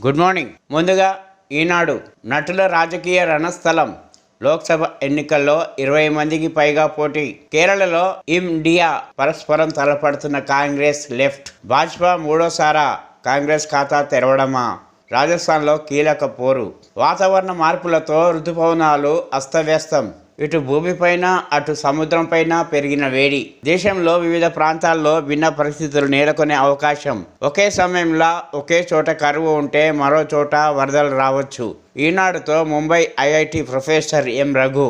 Good morning. ముందుగా ఈనాడు నటుల రాజకీయ రణస్థలం. లోక్సభ ఎన్నికల్లో 20 మందికి పైగా పోటీ. కేరళలో ఇండియా పరస్పరం తలపడుతున్న కాంగ్రెస్ లెఫ్ట్. భాజపా మూడోసారా కాంగ్రెస్ ఖాతా తెరవడమా? రాజస్థాన్లో కీలక పోరు. వాతావరణ మార్పులతో ఋతుపవనాలు అస్తవ్యస్తం. ఇటు భూమిపైన అటు సముద్రంపైన పెరిగిన వేడి. దేశంలో వివిధ ప్రాంతాల్లో భిన్న పరిస్థితులు నెలకొనే అవకాశం. ఒకే సమయంలో ఒకే చోట కరువు ఉంటే మరో చోట వరదలు రావచ్చు. ఈనాడుతో Mumbai IIT professor M Raghu.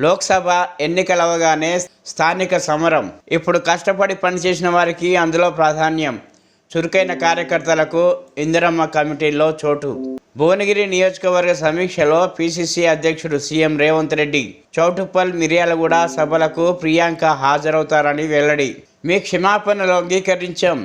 Lok Sabha ఎన్నికలవగానే స్థానిక సమరం. ఇప్పుడు కష్టపడి పనిచేసిన వారికి అందులో ప్రాధాన్యం. చురుకైన కార్యకర్తలకు ఇందిరమ్మ కమిటీల్లో చోటు. భువనగిరి నియోజకవర్గ సమీక్షలో పిసిసి అధ్యక్షుడు సీఎం రేవంత్ రెడ్డి. చౌటుప్పల్, మిర్యాలగూడ సభలకు ప్రియాంక హాజరవుతారని వెల్లడి. మీ క్షమాపణలు అంగీకరించాం.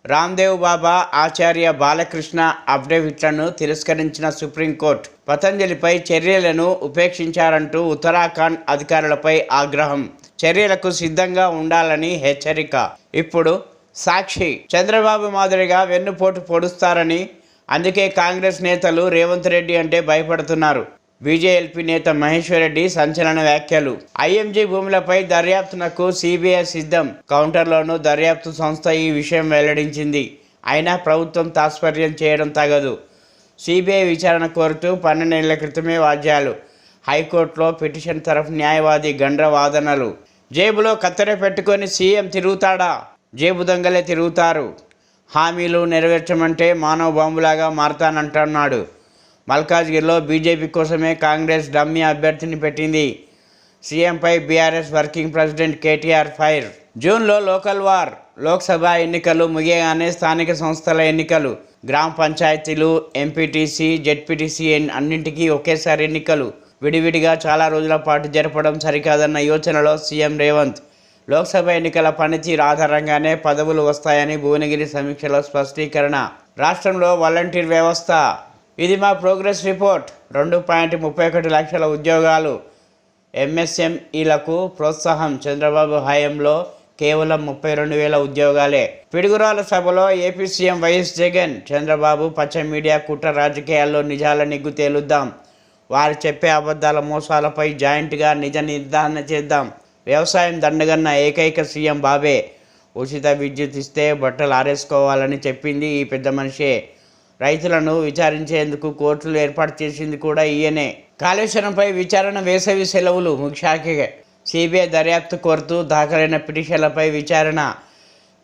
రామ్దేవ్ బాబా, ఆచార్య బాలకృష్ణ అఫిడవిట్లను తిరస్కరించిన సుప్రీంకోర్టు. పతంజలిపై చర్యలను ఉపేక్షించారంటూ ఉత్తరాఖండ్ అధికారులపై ఆగ్రహం. చర్యలకు సిద్ధంగా ఉండాలని హెచ్చరిక. ఇప్పుడు సాక్షి. చంద్రబాబు మాదిరిగా వెన్నుపోటు పొడుస్తారని, అందుకే కాంగ్రెస్ నేతలు రేవంత్ రెడ్డి అంటే భయపడుతున్నారు. బీజేఎల్పీ నేత మహేశ్వర్ రెడ్డి సంచలన వ్యాఖ్యలు. ఐఎంజీ భూములపై దర్యాప్తునకు సిబిఐ సిద్ధం. కౌంటర్లోనూ దర్యాప్తు సంస్థ ఈ విషయం వెల్లడించింది. అయినా ప్రభుత్వం తాత్పర్యం చేయడం తగదు. సిబిఐ విచారణ కోరుతూ 12 ఏళ్ల క్రితమే వాద్యాలు. హైకోర్టులో పిటిషన్ తరఫు న్యాయవాది గండ్ర వాదనలు. జేబులో కత్తెర పెట్టుకొని సీఎం తిరుగుతాడా? జేబు దొంగలే తిరుగుతారు. హామీలు నెరవేర్చమంటే మానవ బాంబులాగా మారతానంటున్నాడు. మల్కాజ్గిరిలో బీజేపీ కోసమే కాంగ్రెస్ డమ్మీ అభ్యర్థిని పెట్టింది. సీఎంపై BRS working president KTR fire. జూన్లో లోకల్ వార్. లోక్సభ ఎన్నికలు ముగియగానే స్థానిక సంస్థల ఎన్నికలు. గ్రామ పంచాయతీలు, ఎంపీటీసీ, జెడ్పీటీసీ అన్నింటికీ ఒకేసారి ఎన్నికలు. విడివిడిగా చాలా రోజుల పాటు జరపడం సరికాదన్న యోచనలో సీఎం రేవంత్. లోక్సభ ఎన్నికల పనితీరు ఆధారంగానే పదవులు వస్తాయని భువనగిరి సమీక్షలో స్పష్టీకరణ. రాష్ట్రంలో వాలంటీర్ వ్యవస్థ. ఇది మా ప్రోగ్రెస్ రిపోర్ట్. 2.31 లక్షల ఉద్యోగాలు. ఎంఎస్ఎంఈలకు ప్రోత్సాహం. చంద్రబాబు హయాంలో కేవలం 32,000 ఉద్యోగాలే. పిడుగురాల సభలో AP CM YS Jagan. Chandrababu పచ్చ మీడియా కుట్ర రాజకీయాల్లో నిజాల నిగ్గు తేలుద్దాం. వారు చెప్పే అబద్ధాల మోసాలపై జాయింట్గా నిజ నిర్ధారణ చేద్దాం. వ్యవసాయం దండగన్న ఏకైక సీఎం బాబే. ఉచిత విద్యుత్ ఇస్తే బట్టలు ఆరేసుకోవాలని చెప్పింది ఈ పెద్ద మనిషే. రైతులను విచారించేందుకు కోర్టులు ఏర్పాటు చేసింది కూడా ఈయనే. కాళేశ్వరంపై విచారణ. వేసవి సెలవులు ముగిశాకే సిబిఐ దర్యాప్తు కోరుతూ దాఖలైన పిటిషన్లపై విచారణ.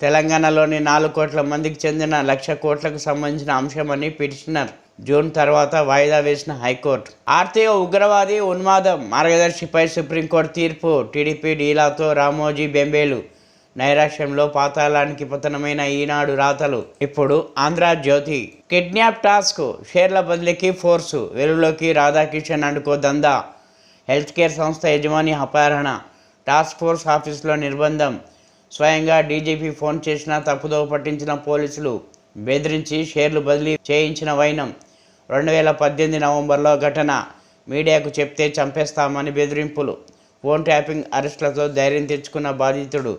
తెలంగాణలోని 4 కోట్ల మందికి చెందిన 1,00,000 కోట్లకు సంబంధించిన అంశమని పిటిషనర్. జూన్ తర్వాత వాయిదా వేసిన హైకోర్టు. ఆర్థిక ఉగ్రవాది ఉన్మాదం. మార్గదర్శిపై సుప్రీంకోర్టు తీర్పు. టీడీపీ డీలాతో రామోజీ బెంబేలు. నైరాశ్యంలో పాతాళానికి పతనమైన ఈనాడు రాతలు. ఇప్పుడు ఆంధ్రజ్యోతి. Kidnap task. షేర్ల బదిలీకి ఫోర్సు. వెలుగులోకి రాధాకిషన్ అండుకో దందా. హెల్త్ కేర్ సంస్థ యజమాని అపహరణ. టాస్క్ ఫోర్స్ ఆఫీసులో నిర్బంధం. స్వయంగా డీజీపీ ఫోన్ చేసినా తప్పుదోవ పట్టించిన పోలీసులు. బెదిరించి షేర్లు బదిలీ చేయించిన వైనం. 2018 నవంబర్లో ఘటన. మీడియాకు చెప్తే చంపేస్తామని బెదిరింపులు. ఫోన్ ట్యాపింగ్ అరెస్టులతో ధైర్యం తెచ్చుకున్న బాధితుడు.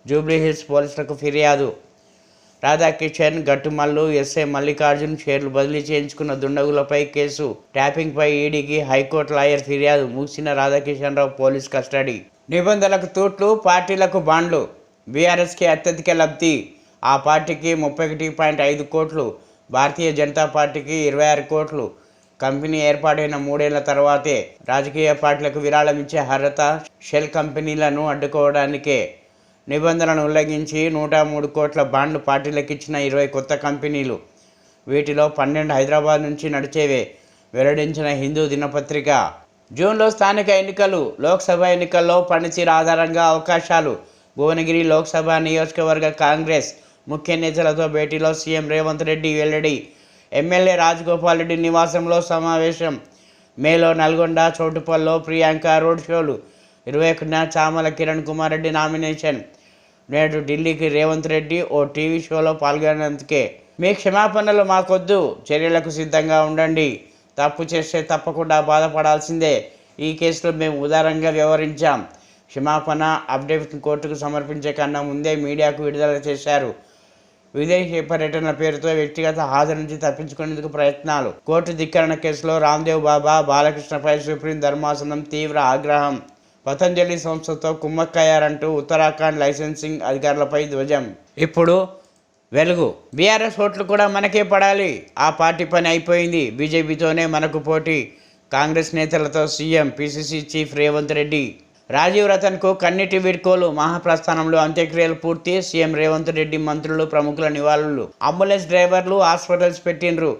జూబ్లీహిల్స్ పోలీసులకు ఫిర్యాదు. రాధాకిషన్, గట్టుమల్లు, ఎస్ఐ మల్లికార్జున్ షేర్లు బదిలీ చేయించుకున్న దుండగులపై కేసు. ట్యాపింగ్పై ఈడీకి హైకోర్టు లాయర్ ఫిర్యాదు. ముగిసిన రాధాకిషన్ రావు పోలీస్ కస్టడీ. నిబంధనలకు తూట్లు, పార్టీలకు బాండ్లు. బీఆర్ఎస్కి అత్యధిక లబ్ధి. ఆ పార్టీకి 31.5 కోట్లు. భారతీయ జనతా పార్టీకి 26 కోట్లు. కంపెనీ ఏర్పాటైన 3 ఏళ్ల తర్వాతే. రాజకీయ పార్టీలకు విరాళం ఇచ్చే అర్హత షెల్ కంపెనీలను అడ్డుకోవడానికే. నిబంధనలను ఉల్లంఘించి 103 కోట్ల బాండ్లు పార్టీలకు ఇచ్చిన 20 కొత్త కంపెనీలు. వీటిలో 12 హైదరాబాద్ నుంచి నడిచేవే. వెల్లడించిన హిందూ దినపత్రిక. జూన్లో స్థానిక ఎన్నికలు. లోక్సభ ఎన్నికల్లో పనితీరు ఆధారంగా అవకాశాలు. భువనగిరి లోక్సభ నియోజకవర్గ కాంగ్రెస్ ముఖ్య నేతలతో భేటీలో సీఎం రేవంత్ రెడ్డి వెల్లడి. ఎమ్మెల్యే రాజగోపాల్ రెడ్డి నివాసంలో సమావేశం. మేలో నల్గొండ, చౌటుప్పల్లో ప్రియాంక రోడ్ షోలు. 21న చామల కిరణ్ కుమార్ రెడ్డి నామినేషన్. నేడు ఢిల్లీకి రేవంత్ రెడ్డి ఓ టీవీ షోలో పాల్గొనేందుకే. మీ క్షమాపణలు మాకొద్దు. చర్యలకు సిద్ధంగా ఉండండి. తప్పు చేస్తే తప్పకుండా బాధపడాల్సిందే. ఈ కేసులో మేము ఉదారంగా వ్యవహరించాం. క్షమాపణ అఫిడవిట్ కోర్టుకు సమర్పించే కన్నా ముందే మీడియాకు విడుదల చేశారు. విదేశీ పర్యటనల పేరుతో వ్యక్తిగత హాజరు నుంచి తప్పించుకునేందుకు ప్రయత్నాలు. కోర్టు ధిక్కరణ కేసులో రామ్దేవ్ బాబా బాలకృష్ణపై సుప్రీం ధర్మాసనం తీవ్ర ఆగ్రహం. పతంజలి సంస్థతో కుమ్మక్కయ్యారంటూ ఉత్తరాఖండ్ లైసెన్సింగ్ అధికారులపై ధ్వజం. ఇప్పుడు వెలుగు. బీఆర్ఎస్ ఓట్లు కూడా మనకే పడాలి. ఆ పార్టీ పని అయిపోయింది. బీజేపీతోనే మనకు పోటీ. కాంగ్రెస్ నేతలతో CM, PCC chief Revanth Reddy. Rajiv రతన్కు కన్నీటి వీడ్కోలు. మహాప్రస్థానంలో అంత్యక్రియలు పూర్తి. సీఎం రేవంత్ రెడ్డి, మంత్రులు, ప్రముఖుల నివాళులు. అంబులెన్స్ డ్రైవర్లు హాస్పిటల్స్ పెట్టిండ్రు.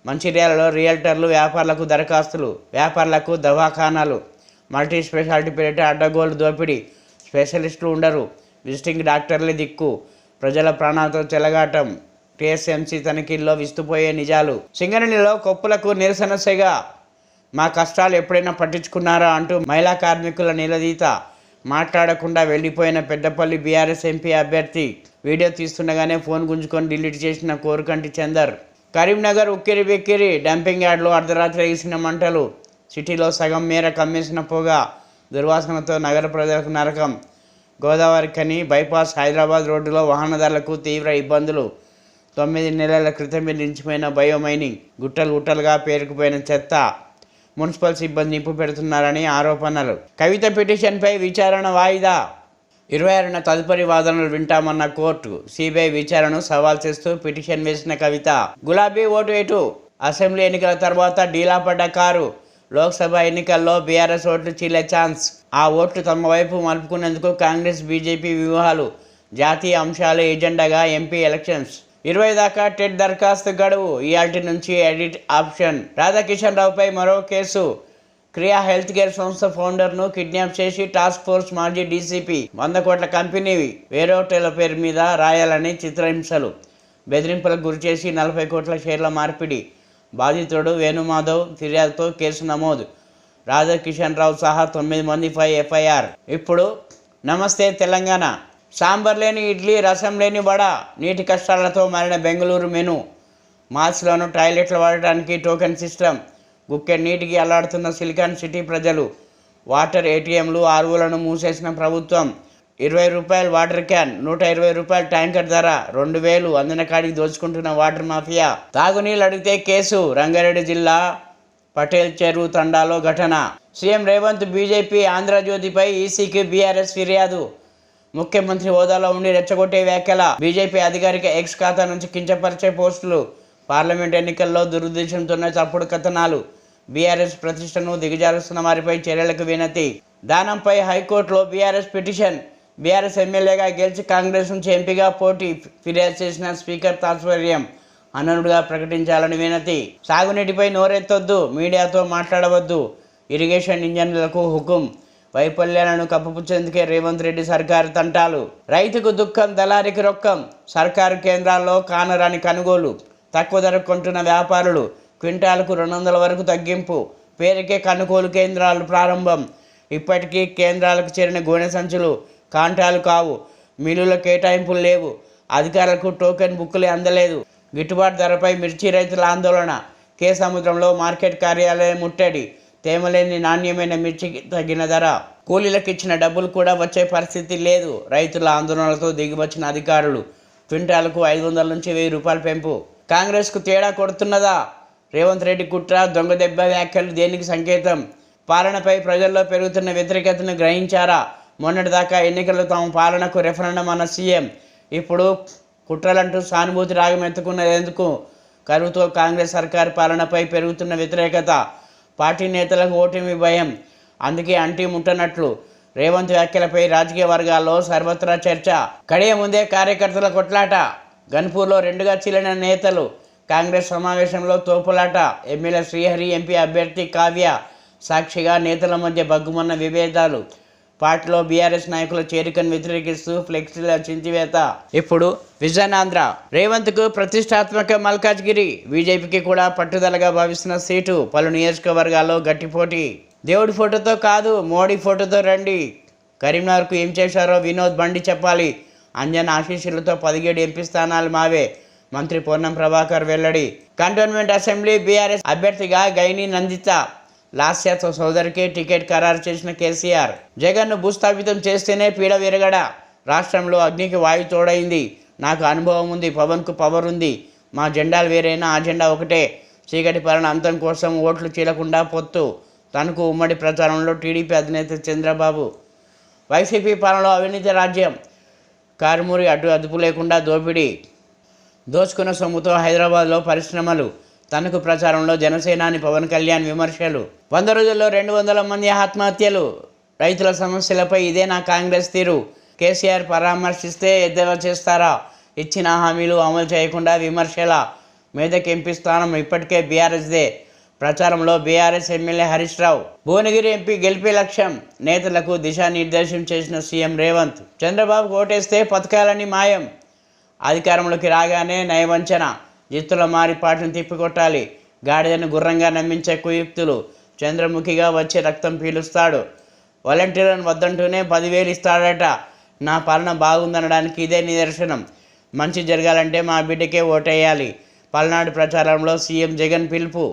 మంచిర్యాలలో రియల్టర్లు వ్యాపారులకు దరఖాస్తులు. వ్యాపారులకు దవాఖానాలు. మల్టీ స్పెషాలిటీ పేరిట అడ్డగోలు దోపిడీ. స్పెషలిస్టులు ఉండరు. విజిటింగ్ డాక్టర్లే దిక్కు. ప్రజల ప్రాణాలతో చెలగాటం. టీఎస్ఎంసీ తనిఖీల్లో విస్తుపోయే నిజాలు. సింగరేణిలో కొప్పులకు నిరసన సెగ. మా కష్టాలు ఎప్పుడైనా పట్టించుకున్నారా అంటూ మహిళా కార్మికుల నిలదీత. మాట్లాడకుండా వెళ్ళిపోయిన పెద్దపల్లి బీఆర్ఎస్ ఎంపీ అభ్యర్థి. వీడియో తీస్తుండగానే ఫోన్ గుంజుకొని డిలీట్ చేసిన కోరుకంటి చందర్. కరీంనగర్ ఉక్కిరి బిక్కిరి. డంపింగ్ యార్డ్లో అర్ధరాత్రి వేసిన మంటలు. సిటీలో సగం మేర కమ్మేసిన పొగ. దుర్వాసనతో నగర ప్రజలకు నరకం. గోదావరి ఖని బైపాస్ హైదరాబాద్ రోడ్డులో వాహనదారులకు తీవ్ర ఇబ్బందులు. 9 నెలల క్రితమే నిలిచిపోయిన బయోమైనింగ్. గుట్టలు గుట్టలుగా పేరుకుపోయిన చెత్త. మున్సిపల్ సిబ్బంది నింపు పెడుతున్నారని ఆరోపణలు. కవిత పిటిషన్పై విచారణ వాయిదా. 26న తదుపరి వాదనలు వింటామన్న కోర్టు. సిబిఐ విచారణను సవాల్ చేస్తూ పిటిషన్ వేసిన కవిత. గులాబీ ఓటు ఎటు? అసెంబ్లీ ఎన్నికల తర్వాత డీలా పడ్డ కారు. లోక్సభ ఎన్నికల్లో బీఆర్ఎస్ ఓట్లు చీలే ఛాన్స్. ఆ ఓట్లు తమ వైపు మలుపుకునేందుకు కాంగ్రెస్, బీజేపీ వ్యూహాలు. జాతీయ అంశాలు ఎజెండాగా ఎంపీ ఎలక్షన్స్. 20 దాకా టెట్ దరఖాస్తు గడువు. ఇయాల్టి నుంచి ఎడిట్ ఆప్షన్. రాధాకిషన్ రావుపై మరో కేసు. క్రియా హెల్త్ కేర్ సంస్థ ఫౌండర్ను కిడ్నాప్ చేసి టాస్క్ ఫోర్స్ మాజీ డీసీపీ. 100 కోట్ల కంపెనీ వేరోటేల పేరు మీద రాయాలని చిత్రహింసలు. బెదిరింపులకు గురిచేసి 40 కోట్ల షేర్ల మార్పిడి. బాధితుడు వేణుమాధవ్ ఫిర్యాదుతో కేసు నమోదు. రాధాకిషన్ రావు సహా 9 మందిపై ఎఫ్ఐఆర్. ఇప్పుడు నమస్తే తెలంగాణ. సాంబార్ లేని ఇడ్లీ, రసం లేని వడ. నీటి కష్టాలతో మారిన బెంగళూరు మెను. మాల్స్లోనూ టాయిలెట్లు వాడటానికి టోకెన్ సిస్టమ్. గుక్కెడ్ నీటికి అల్లాడుతున్న సిలికాన్ సిటీ ప్రజలు. వాటర్ ఏటీఎంలు, ఆర్వోలను మూసేసిన ప్రభుత్వం. 20 రూపాయలు వాటర్ క్యాన్, 120 రూపాయల ట్యాంకర్ ధర. 2000 అందిన కాడికి దోచుకుంటున్న వాటర్ మాఫియా. తాగునీళ్ళు అడిగితే కేసు. రంగారెడ్డి జిల్లా పటేల్ చెరువు తండాలో ఘటన. సీఎం రేవంత్ బీజేపీ ఆంధ్రజ్యోతిపై ఈసీకి బీఆర్ఎస్ ఫిర్యాదు. ముఖ్యమంత్రి హోదాలో ఉండి రెచ్చగొట్టే వ్యాఖ్యల. బీజేపీ అధికారిక ఎక్స్ ఖాతా నుంచి కించపరిచే పోస్టులు. పార్లమెంట్ ఎన్నికల్లో దురుద్దేశంతోనే తప్పుడు కథనాలు. బీఆర్ఎస్ ప్రతిష్టను దిగజారుస్తున్న వారిపై చర్యలకు వినతి. దానంపై హైకోర్టులో బీఆర్ఎస్ పిటిషన్. బీఆర్ఎస్ ఎమ్మెల్యేగా గెలిచి కాంగ్రెస్ నుంచి ఎంపీగా పోటీ. ఫిర్యాదు చేసిన స్పీకర్ తాత్పర్యం. అననుడుగా ప్రకటించాలని వినతి. సాగునీటిపై నోరెత్తొద్దు. మీడియాతో మాట్లాడవద్దు. ఇరిగేషన్ ఇంజనీర్లకు హుకుం. వైఫల్యాలను కప్పుపుచ్చేందుకే రేవంత్ రెడ్డి సర్కారు తంటాలు. రైతుకు దుఃఖం, దళారికి రొక్కం. సర్కారు కేంద్రాల్లో కానరాని కొనుగోలు. తక్కువ ధరకు కొంటున్న వ్యాపారులు. క్వింటాలకు 200 వరకు తగ్గింపు. పేరుకే కొనుగోలు కేంద్రాలు ప్రారంభం. ఇప్పటికీ కేంద్రాలకు చేరిన గోనె సంచులు కాంటాలు కావు. మిల్లుల కేటాయింపులు లేవు. అధికారులకు టోకెన్ బుక్కులే అందలేదు. గిట్టుబాటు ధరపై మిర్చి రైతుల ఆందోళన. కే సముద్రంలో మార్కెట్ కార్యాలయం ముట్టడి. తేమలేని నాణ్యమైన మిర్చికి తగిన ధర. కూలీలకు ఇచ్చిన డబ్బులు కూడా వచ్చే పరిస్థితి లేదు. రైతుల ఆందోళనలతో దిగివచ్చిన అధికారులు. క్వింటాలకు 500 నుంచి 1000 రూపాయల పెంపు. కాంగ్రెస్కు తేడా కొడుతున్నదా? రేవంత్ రెడ్డి కుట్ర, దొంగ దెబ్బ వ్యాఖ్యలు దేనికి సంకేతం? పాలనపై ప్రజల్లో పెరుగుతున్న వ్యతిరేకతను గ్రహించారా? మొన్నటిదాకా ఎన్నికల్లో తమ పాలనకు రెఫరెండం అన్న సీఎం ఇప్పుడు కుట్రలంటూ సానుభూతి రాగం ఎత్తుకున్నదెందుకు? కరువుతో కాంగ్రెస్ సర్కారు పాలనపై పెరుగుతున్న వ్యతిరేకత. పార్టీ నేతలకు ఓటమి భయం. అందుకే అంటీ ముట్టనట్లు. రేవంత్ వ్యాఖ్యలపై రాజకీయ వర్గాల్లో సర్వత్రా చర్చ. కడియ ముందే కార్యకర్తల కొట్లాట. గన్పూర్లో 2గా చీలిన నేతలు. కాంగ్రెస్ సమావేశంలో తోపులాట. ఎమ్మెల్యే శ్రీహరి, ఎంపీ అభ్యర్థి కావ్య సాక్షిగా నేతల మధ్య బగ్గుమన్న విభేదాలు. పార్టీలో బీఆర్ఎస్ నాయకుల చేరికను వ్యతిరేకిస్తూ ఫ్లెక్సీల చింతివేత. ఇప్పుడు విజన్ ఆంధ్ర. రేవంత్కు ప్రతిష్టాత్మక మల్కాజ్గిరి. బీజేపీకి కూడా పట్టుదలగా భావిస్తున్న సీటు. పలు నియోజకవర్గాల్లో గట్టి పోటీ. దేవుడి ఫోటోతో కాదు, మోడీ ఫోటోతో రండి. కరీంనగర్కు ఏం చేశారో వినోద్ బండి చెప్పాలి. అంజన్ ఆశీస్సులతో 17 ఎంపీ స్థానాలు మావే. మంత్రి పొన్నం ప్రభాకర్ వెల్లడి. కంటోన్మెంట్ అసెంబ్లీ బీఆర్ఎస్ అభ్యర్థిగా గైని నందిత. లాస్య సోదరికి టికెట్ ఖరారు చేసిన కేసీఆర్. జగన్ను భూస్థాపితం చేస్తేనే పీడ విరగడ. రాష్ట్రంలో అగ్నికి వాయు తోడైంది. నాకు అనుభవం ఉంది, పవన్కు పవర్ ఉంది. మా జెండాలు వేరైనా ఆ జెండా ఒకటే. చీకటి పాలన అంతం కోసం ఓట్లు చీలకుండా పొత్తు. తనకు ఉమ్మడి ప్రచారంలో టీడీపీ అధినేత చంద్రబాబు. వైసీపీ పాలనలో అవినీతి రాజ్యం. కారుమూరి అదుపు లేకుండా దోపిడీ. దోచుకున్న సొమ్ముతో హైదరాబాద్లో పరిశ్రమలు. తనకు ప్రచారంలో జనసేనాని పవన్ కళ్యాణ్ విమర్శలు. 100 రోజుల్లో 200 మంది ఆత్మహత్యలు. రైతుల సమస్యలపై ఇదే నా కాంగ్రెస్ తీరు. కేసీఆర్ పరామర్శిస్తే ఎద్దేవా చేస్తారా? ఇచ్చిన హామీలు అమలు చేయకుండా విమర్శల. మేదక్ ఎంపీ స్థానం ఇప్పటికే బీఆర్ఎస్దే. ప్రచారంలో BRS MLA Harish Rao. Bhuvanagiri MP గెలిపే లక్ష్యం. నేతలకు దిశానిర్దేశం చేసిన సీఎం రేవంత్. చంద్రబాబు ఓటేస్తే పథకాలన్నీ మాయం. అధికారంలోకి రాగానే నయవంచన. జిత్తుల మారిపాటును తిప్పికొట్టాలి. గాడిదను గుర్రంగా నమ్మించే కుయుక్తులు. చంద్రముఖిగా వచ్చి రక్తం పీలుస్తాడు. వాలంటీర్లను వద్దంటూనే 10,000 ఇస్తాడట. నా పాలన బాగుందనడానికి ఇదే నిదర్శనం. మంచి జరగాలంటే మా బిడ్డకే ఓటేయాలి. పల్నాడు ప్రచారంలో సీఎం జగన్ పిలుపు.